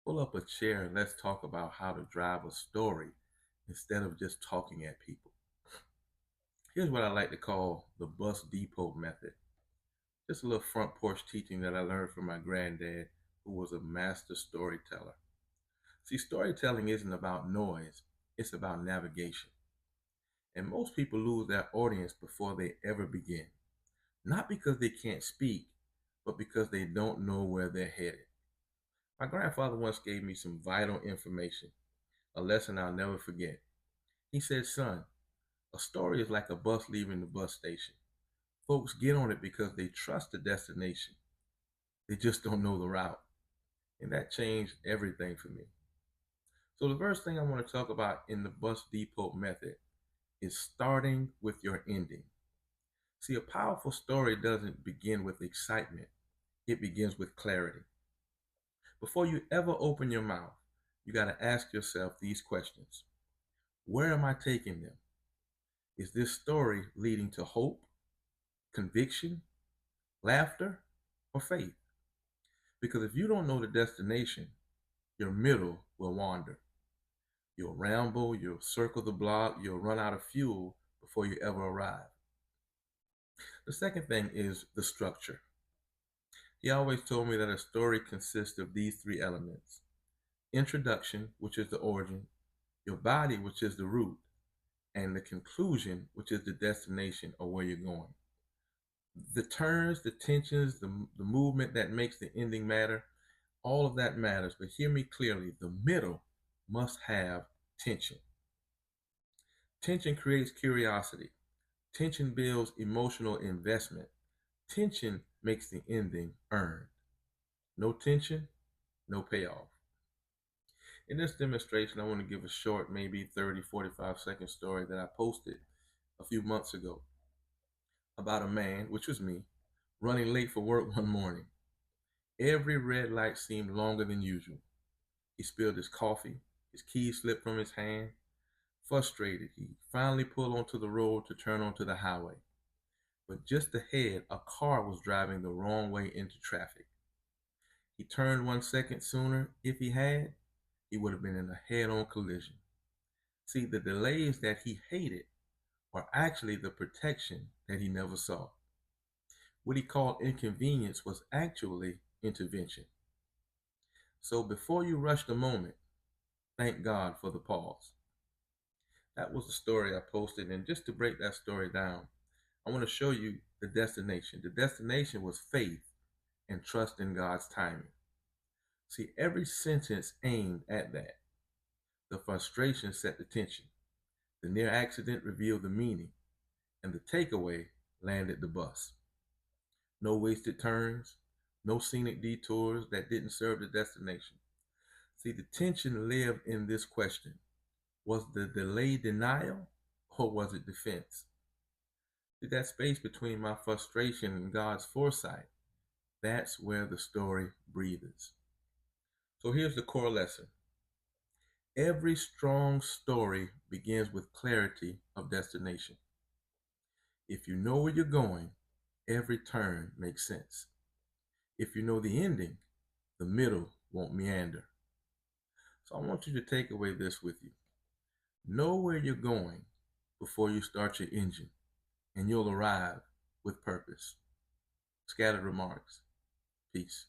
Pull up a chair and let's talk about how to drive a story instead of just talking at people. Here's what I like to call the bus depot method. Just a little front porch teaching that I learned from my granddad, who was a master storyteller. See, storytelling isn't about noise, it's about navigation. And most people lose their audience before they ever begin. Not because they can't speak, but because they don't know where they're headed. My grandfather once gave me some vital information, a lesson I'll never forget. He said, "Son, a story is like a bus leaving the bus station. Folks get on it because they trust the destination. They just don't know the route." And that changed everything for me. So the first thing I want to talk about in the bus depot method is starting with your ending. See, a powerful story doesn't begin with excitement. It begins with clarity. Before you ever open your mouth, you got to ask yourself these questions. Where am I taking them? Is this story leading to hope, conviction, laughter, or faith? Because if you don't know the destination, your middle will wander. You'll ramble, you'll circle the block, you'll run out of fuel before you ever arrive. The second thing is the structure. He always told me that a story consists of these three elements: introduction, which is the origin, your body, which is the root, and the conclusion, which is the destination or where you're going. The turns, the tensions, the movement that makes the ending matter, all of that matters. But hear me clearly, the middle must have tension. Tension creates curiosity. Tension builds emotional investment. Tension makes the ending earned. No tension, no payoff. In this demonstration, I want to give a short, maybe 30, 45-second story that I posted a few months ago about a man, which was me, running late for work one morning. Every red light seemed longer than usual. He spilled his coffee, his keys slipped from his hand. Frustrated, he finally pulled onto the road to turn onto the highway. But just ahead, a car was driving the wrong way into traffic. He turned 1 second sooner. If he had, he would have been in a head-on collision. See, the delays that he hated were actually the protection that he never saw. What he called inconvenience was actually intervention. So before you rush the moment, thank God for the pause. That was the story I posted. And just to break that story down, I want to show you the destination. The destination was faith and trust in God's timing. See, every sentence aimed at that. The frustration set the tension. The near accident revealed the meaning. And the takeaway landed the bus. No wasted turns, no scenic detours that didn't serve the destination. See, the tension lived in this question. Was the delay denial or was it defense? See, that space between my frustration and God's foresight, that's where the story breathes. So here's the core lesson. Every strong story begins with clarity of destination. If you know where you're going, every turn makes sense. If you know the ending, the middle won't meander. So I want you to take away this with you. Know where you're going before you start your engine, and you'll arrive with purpose. Scattered remarks. Peace.